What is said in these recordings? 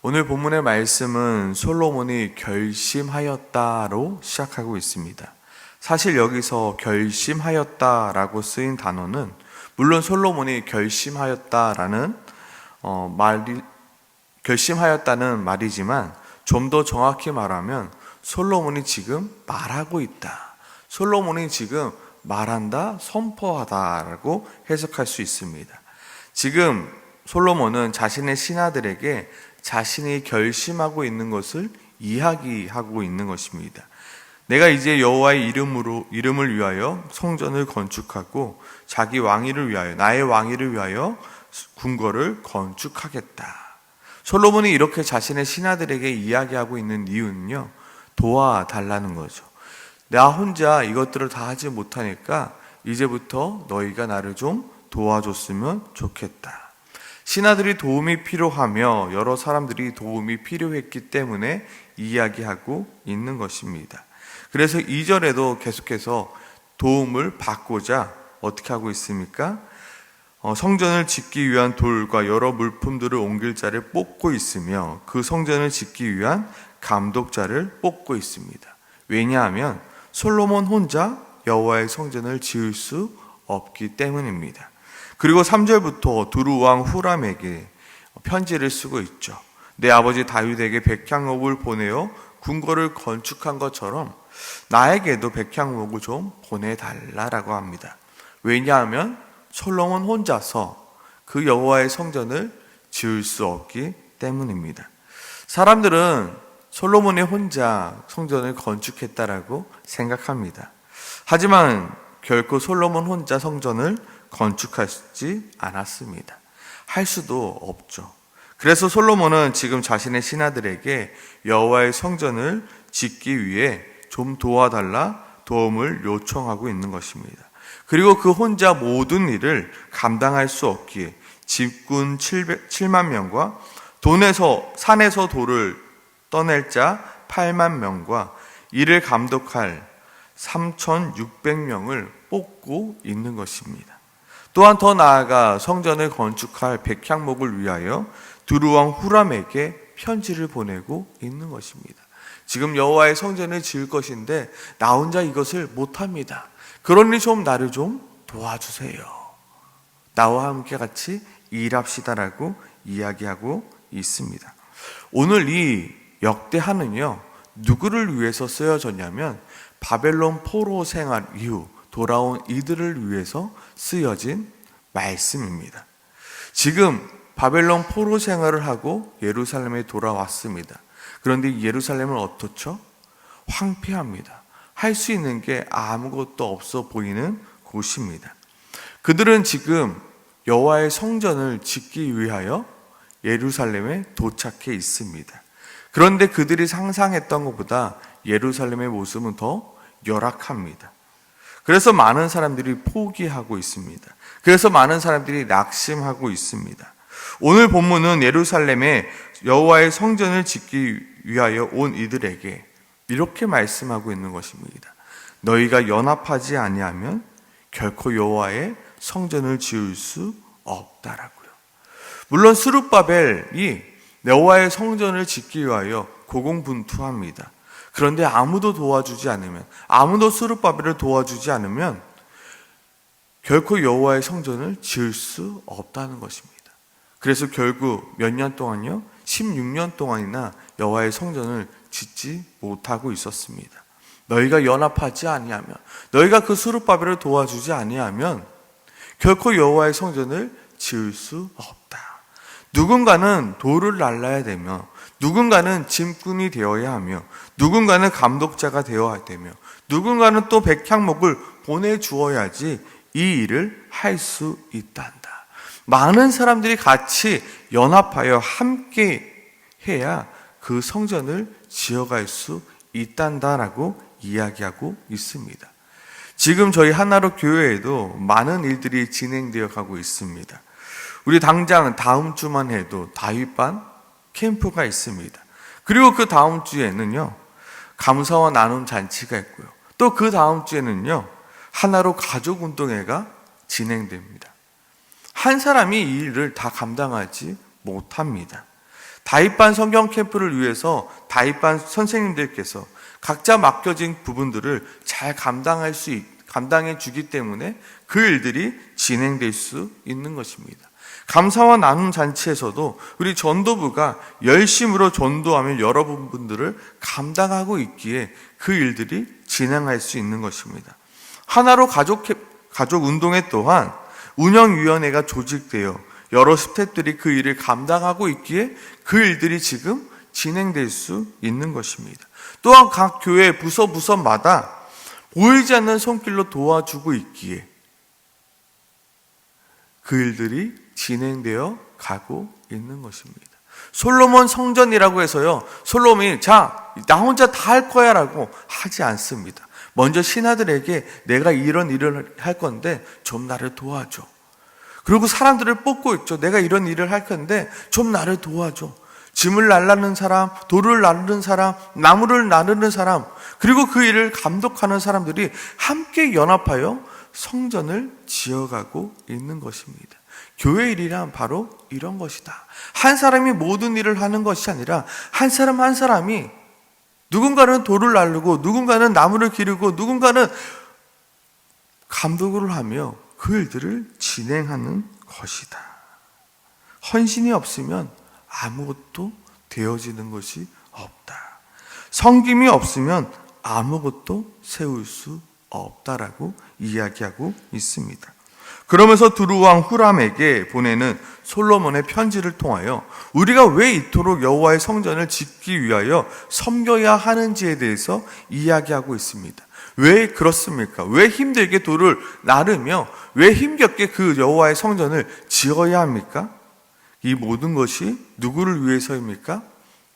오늘 본문의 말씀은 솔로몬이 결심하였다로 시작하고 있습니다. 사실 여기서 결심하였다라고 쓰인 단어는 물론 솔로몬이 결심하였다는 말이지만 좀 더 정확히 말하면 솔로몬이 지금 말하고 있다. 솔로몬이 지금 말한다, 선포하다라고 해석할 수 있습니다. 지금 솔로몬은 자신의 신하들에게 자신이 결심하고 있는 것을 이야기하고 있는 것입니다. 내가 이제 여호와의 이름을 위하여 성전을 건축하고 자기 왕위를 위하여, 나의 왕위를 위하여 궁궐을 건축하겠다. 솔로몬이 이렇게 자신의 신하들에게 이야기하고 있는 이유는요, 도와달라는 거죠. 나 혼자 이것들을 다 하지 못하니까 이제부터 너희가 나를 좀 도와줬으면 좋겠다. 신하들이 도움이 필요하며 여러 사람들이 도움이 필요했기 때문에 이야기하고 있는 것입니다. 그래서 2절에도 계속해서 도움을 받고자 어떻게 하고 있습니까? 성전을 짓기 위한 돌과 여러 물품들을 옮길 자를 뽑고 있으며 그 성전을 짓기 위한 감독자를 뽑고 있습니다. 왜냐하면 솔로몬 혼자 여호와의 성전을 지을 수 없기 때문입니다. 그리고 3절부터 두루 왕 후람에게 편지를 쓰고 있죠. 내 아버지 다윗에게 백향목을 보내어 궁궐을 건축한 것처럼 나에게도 백향목을 좀 보내달라라고 합니다. 왜냐하면 솔로몬 혼자서 그 여호와의 성전을 지을 수 없기 때문입니다. 사람들은 솔로몬이 혼자 성전을 건축했다라고 생각합니다. 하지만 결코 솔로몬 혼자 성전을 건축하지 않았습니다. 할 수도 없죠. 그래서 솔로몬은 지금 자신의 신하들에게 여호와의 성전을 짓기 위해 좀 도와달라 도움을 요청하고 있는 것입니다. 그리고 그 혼자 모든 일을 감당할 수 없기에 집군 7만 명과 산에서 돌을 떠낼 자 8만 명과 이를 감독할 3,600명을 뽑고 있는 것입니다. 또한 더 나아가 성전을 건축할 백향목을 위하여 두루왕 후람에게 편지를 보내고 있는 것입니다. 지금 여호와의 성전을 지을 것인데 나 혼자 이것을 못합니다. 그러니 좀 나를 좀 도와주세요. 나와 함께 같이 일합시다라고 이야기하고 있습니다. 오늘 이 역대하는요, 누구를 위해서 쓰여졌냐면 바벨론 포로 생활 이후 돌아온 이들을 위해서 쓰여진 말씀입니다. 지금 바벨론 포로 생활을 하고 예루살렘에 돌아왔습니다. 그런데 예루살렘은 어떻죠? 황폐합니다. 할 수 있는 게 아무것도 없어 보이는 곳입니다. 그들은 지금 여호와의 성전을 짓기 위하여 예루살렘에 도착해 있습니다. 그런데 그들이 상상했던 것보다 예루살렘의 모습은 더 열악합니다. 그래서 많은 사람들이 포기하고 있습니다. 그래서 많은 사람들이 낙심하고 있습니다. 오늘 본문은 예루살렘에 여호와의 성전을 짓기 위하여 온 이들에게 이렇게 말씀하고 있는 것입니다. 너희가 연합하지 아니하면 결코 여호와의 성전을 지을 수 없다라고요. 물론 스룹바벨이 여호와의 성전을 짓기 위하여 고공분투합니다. 그런데 아무도 도와주지 않으면, 아무도 스룹바벨을 도와주지 않으면 결코 여호와의 성전을 지을 수 없다는 것입니다. 그래서 결국 몇 년 동안요? 16년 동안이나 여호와의 성전을 짓지 못하고 있었습니다. 너희가 연합하지 아니하면, 너희가 그 스룹바벨을 도와주지 아니하면 결코 여호와의 성전을 지을 수 없다. 누군가는 돌을 날라야 되며, 누군가는 짐꾼이 되어야 하며, 누군가는 감독자가 되어야 되며, 누군가는 또 백향목을 보내주어야지 이 일을 할 수 있단다. 많은 사람들이 같이 연합하여 함께 해야 그 성전을 지어갈 수 있단다라고 이야기하고 있습니다. 지금 저희 하나로 교회에도 많은 일들이 진행되어 가고 있습니다. 우리 당장 다음 주만 해도 다윗반 캠프가 있습니다. 그리고 그 다음 주에는요, 감사와 나눔 잔치가 있고요. 또 그 다음 주에는요, 하나로 가족 운동회가 진행됩니다. 한 사람이 이 일을 다 감당하지 못합니다. 다윗반 성경 캠프를 위해서 다윗반 선생님들께서 각자 맡겨진 부분들을 잘 감당해 주기 때문에 그 일들이 진행될 수 있는 것입니다. 감사와 나눔 잔치에서도 우리 전도부가 열심으로 전도하며 여러분들을 감당하고 있기에 그 일들이 진행할 수 있는 것입니다. 하나로 가족 운동회 또한 운영위원회가 조직되어 여러 스태프들이 그 일을 감당하고 있기에 그 일들이 지금 진행될 수 있는 것입니다. 또한 각 교회 부서마다 보이지 않는 손길로 도와주고 있기에 그 일들이 진행되어 가고 있는 것입니다. 솔로몬 성전이라고 해서요, 솔로몬이 나 혼자 다 할 거야 라고 하지 않습니다. 먼저 신하들에게 내가 이런 일을 할 건데 좀 나를 도와줘. 그리고 사람들을 뽑고 있죠. 내가 이런 일을 할 건데 좀 나를 도와줘. 짐을 날라는 사람, 돌을 나르는 사람, 나무를 나르는 사람, 그리고 그 일을 감독하는 사람들이 함께 연합하여 성전을 지어가고 있는 것입니다. 교회 일이란 바로 이런 것이다. 한 사람이 모든 일을 하는 것이 아니라 한 사람 한 사람이 누군가는 돌을 나르고 누군가는 나무를 기르고 누군가는 감독을 하며 그 일들을 진행하는 것이다. 헌신이 없으면 아무것도 되어지는 것이 없다. 섬김이 없으면 아무것도 세울 수 없다라고 이야기하고 있습니다. 그러면서 두루왕 후람에게 보내는 솔로몬의 편지를 통하여 우리가 왜 이토록 여호와의 성전을 짓기 위하여 섬겨야 하는지에 대해서 이야기하고 있습니다. 왜 그렇습니까? 왜 힘들게 돌을 나르며 왜 힘겹게 그 여호와의 성전을 지어야 합니까? 이 모든 것이 누구를 위해서입니까?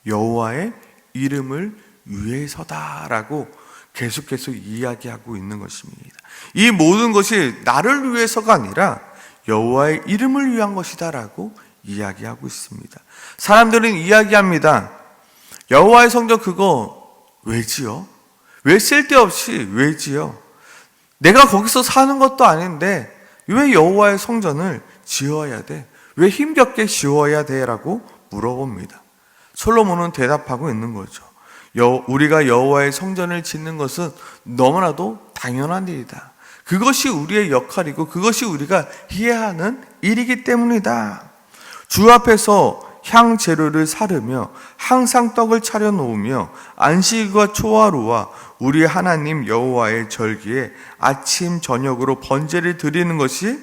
여호와의 이름을 위해서다라고 계속해서 이야기하고 있는 것입니다. 이 모든 것이 나를 위해서가 아니라 여호와의 이름을 위한 것이다라고 이야기하고 있습니다. 사람들은 이야기합니다. 여호와의 성전 그거 왜 지어? 왜 쓸데없이 왜 지어? 내가 거기서 사는 것도 아닌데 왜 여호와의 성전을 지어야 돼? 왜 힘겹게 지어야 돼? 라고 물어봅니다. 솔로몬은 대답하고 있는 거죠. 우리가 여호와의 성전을 짓는 것은 너무나도 당연한 일이다. 그것이 우리의 역할이고 그것이 우리가 해야 하는 일이기 때문이다. 주 앞에서 향 재료를 사르며 항상 떡을 차려 놓으며 안식과 초하루와 우리 하나님 여호와의 절기에 아침 저녁으로 번제를 드리는 것이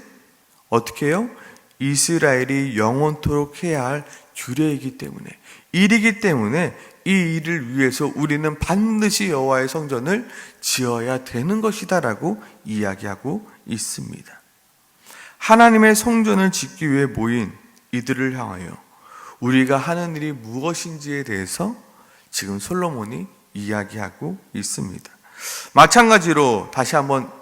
어떻게 해요? 이스라엘이 영원토록 해야 할 규례이기 때문에, 일이기 때문에 이 일을 위해서 우리는 반드시 여호와의 성전을 지어야 되는 것이다라고 이야기하고 있습니다. 하나님의 성전을 짓기 위해 모인 이들을 향하여 우리가 하는 일이 무엇인지에 대해서 지금 솔로몬이 이야기하고 있습니다. 마찬가지로 다시 한번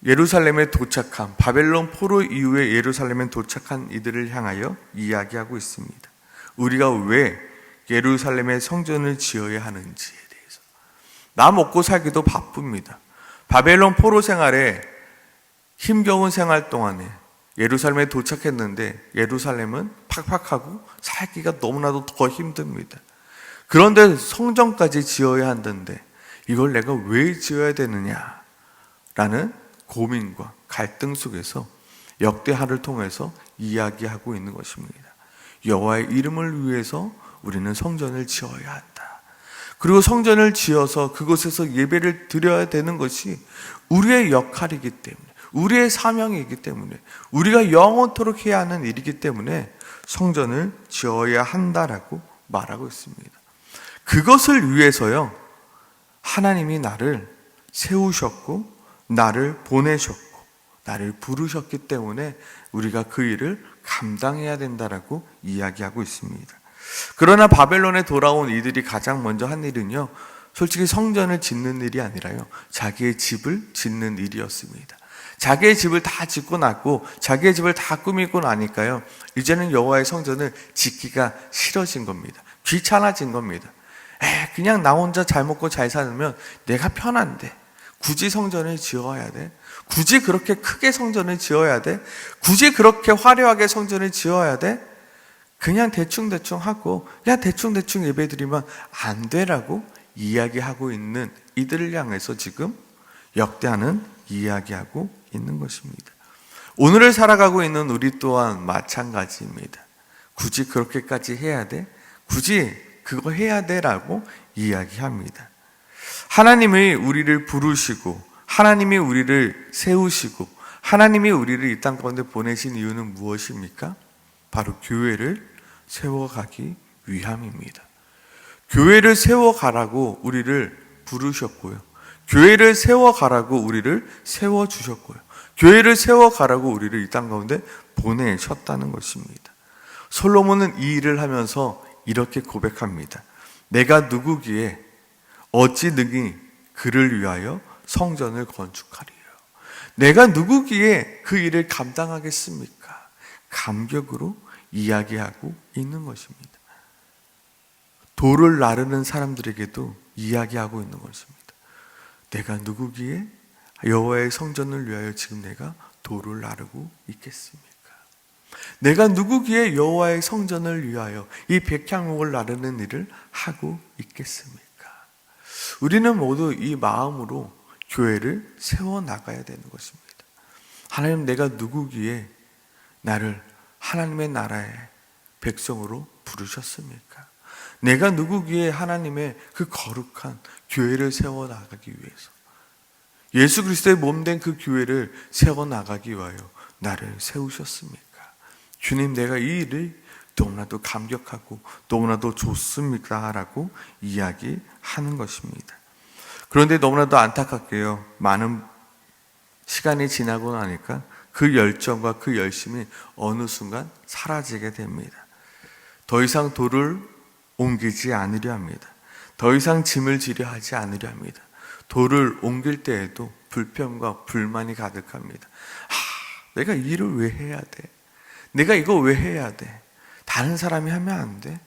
예루살렘에 도착한 바벨론 포로 이후에 예루살렘에 도착한 이들을 향하여 이야기하고 있습니다. 우리가 왜 예루살렘의 성전을 지어야 하는지에 대해서. 나 먹고 살기도 바쁩니다. 바벨론 포로 생활에 힘겨운 생활 동안에 예루살렘에 도착했는데 예루살렘은 팍팍하고 살기가 너무나도 더 힘듭니다. 그런데 성전까지 지어야 한다는데 이걸 내가 왜 지어야 되느냐라는 고민과 갈등 속에서 역대하를 통해서 이야기하고 있는 것입니다. 여호와의 이름을 위해서 우리는 성전을 지어야 한다. 그리고 성전을 지어서 그곳에서 예배를 드려야 되는 것이 우리의 역할이기 때문에, 우리의 사명이기 때문에, 우리가 영원토록 해야 하는 일이기 때문에 성전을 지어야 한다라고 말하고 있습니다. 그것을 위해서요, 하나님이 나를 세우셨고 나를 보내셨고 나를 부르셨기 때문에 우리가 그 일을 감당해야 된다라고 이야기하고 있습니다. 그러나 바벨론에 돌아온 이들이 가장 먼저 한 일은요, 솔직히 성전을 짓는 일이 아니라요, 자기의 집을 짓는 일이었습니다. 자기의 집을 다 짓고 났고 자기의 집을 다 꾸미고 나니까요, 이제는 여호와의 성전을 짓기가 싫어진 겁니다. 귀찮아진 겁니다. 그냥 나 혼자 잘 먹고 잘 살면 내가 편한데 굳이 성전을 지어야 돼? 굳이 그렇게 크게 성전을 지어야 돼? 굳이 그렇게 화려하게 성전을 지어야 돼? 그냥 대충대충 하고 그냥 대충대충 예배드리면 안 되라고 이야기하고 있는 이들을 향해서 지금 역대하는 이야기하고 있는 것입니다. 오늘을 살아가고 있는 우리 또한 마찬가지입니다. 굳이 그렇게까지 해야 돼? 굳이 그거 해야 돼? 라고 이야기합니다. 하나님이 우리를 부르시고 하나님이 우리를 세우시고 하나님이 우리를 이 땅 가운데 보내신 이유는 무엇입니까? 바로 교회를 세워가기 위함입니다. 교회를 세워가라고 우리를 부르셨고요. 교회를 세워가라고 우리를 세워주셨고요. 교회를 세워가라고 우리를 이 땅 가운데 보내셨다는 것입니다. 솔로몬은 이 일을 하면서 이렇게 고백합니다. 내가 누구기에 어찌 능히 그를 위하여 성전을 건축하리요. 내가 누구기에 그 일을 감당하겠습니까? 감격으로 이야기하고 있는 것입니다. 돌을 나르는 사람들에게도 이야기하고 있는 것입니다. 내가 누구기에 여호와의 성전을 위하여 지금 내가 돌을 나르고 있겠습니까? 내가 누구기에 여호와의 성전을 위하여 이 백향목을 나르는 일을 하고 있겠습니까? 우리는 모두 이 마음으로 교회를 세워나가야 되는 것입니다. 하나님, 내가 누구기에 나를 하나님의 나라의 백성으로 부르셨습니까? 내가 누구기에 하나님의 그 거룩한 교회를 세워나가기 위해서, 예수 그리스도의 몸된 그 교회를 세워나가기 위하여 나를 세우셨습니까? 주님, 내가 이 일을 너무나도 감격하고 너무나도 좋습니다 라고 이야기하는 것입니다. 그런데 너무나도 안타깝게요, 많은 시간이 지나고 나니까 그 열정과 그 열심이 어느 순간 사라지게 됩니다. 더 이상 돌을 옮기지 않으려 합니다. 더 이상 짐을 지려 하지 않으려 합니다. 돌을 옮길 때에도 불평과 불만이 가득합니다. 내가 이 일을 왜 해야 돼? 내가 이거 왜 해야 돼? 다른 사람이 하면 안 돼?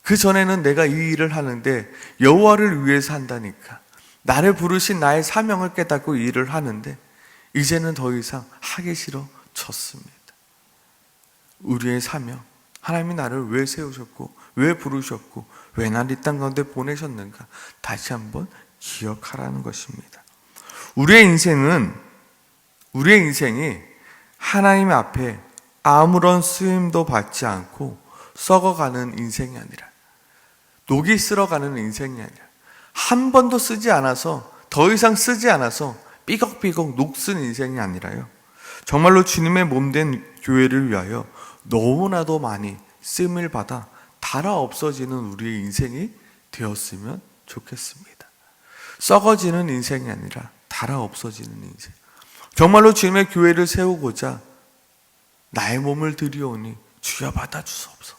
그 전에는 내가 이 일을 하는데 여호와를 위해서 한다니까, 나를 부르신 나의 사명을 깨닫고 이 일을 하는데 이제는 더 이상 하기 싫어졌습니다. 우리의 사명, 하나님이 나를 왜 세우셨고 왜 부르셨고 왜 나를 이 땅 가운데 보내셨는가 다시 한번 기억하라는 것입니다. 우리의 인생이 하나님 앞에 아무런 쓰임도 받지 않고 썩어가는 인생이 아니라, 녹이 쓸어가는 인생이 아니라, 한 번도 쓰지 않아서, 더 이상 쓰지 않아서 삐걱삐걱 녹슨 인생이 아니라요, 정말로 주님의 몸된 교회를 위하여 너무나도 많이 쓰임을 받아 닳아 없어지는 우리의 인생이 되었으면 좋겠습니다. 썩어지는 인생이 아니라 닳아 없어지는 인생. 정말로 주님의 교회를 세우고자 나의 몸을 드리오니 주여 받아주시옵소서.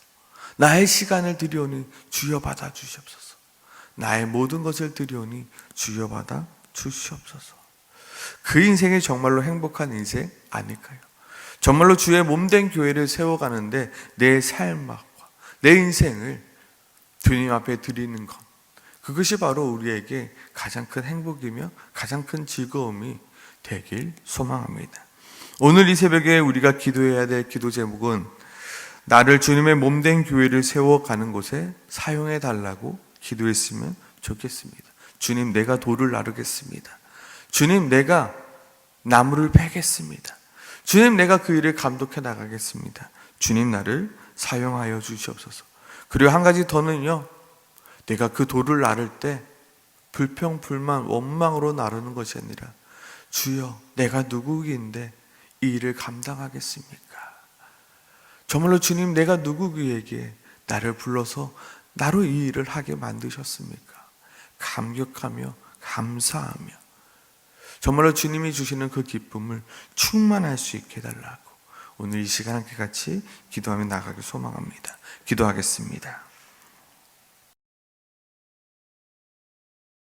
나의 시간을 드리오니 주여 받아주시옵소서. 나의 모든 것을 드리오니 주여 받아주시옵소서. 그 인생이 정말로 행복한 인생 아닐까요? 정말로 주의 몸된 교회를 세워가는데 내 삶과 내 인생을 주님 앞에 드리는 것, 그것이 바로 우리에게 가장 큰 행복이며 가장 큰 즐거움이 되길 소망합니다. 오늘 이 새벽에 우리가 기도해야 될 기도 제목은 나를 주님의 몸된 교회를 세워가는 곳에 사용해 달라고 기도했으면 좋겠습니다. 주님, 내가 돌을 나르겠습니다. 주님, 내가 나무를 패겠습니다. 주님, 내가 그 일을 감독해 나가겠습니다. 주님, 나를 사용하여 주시옵소서. 그리고 한 가지 더는요, 내가 그 돌을 나를 때 불평, 불만, 원망으로 나르는 것이 아니라 주여, 내가 누구인데 이 일을 감당하겠습니까? 정말로 주님, 내가 누구에게 나를 불러서 나로 이 일을 하게 만드셨습니까? 감격하며 감사하며 정말로 주님이 주시는 그 기쁨을 충만할 수 있게 해달라고 오늘 이 시간 함께 같이 기도하며 나가길 소망합니다. 기도하겠습니다.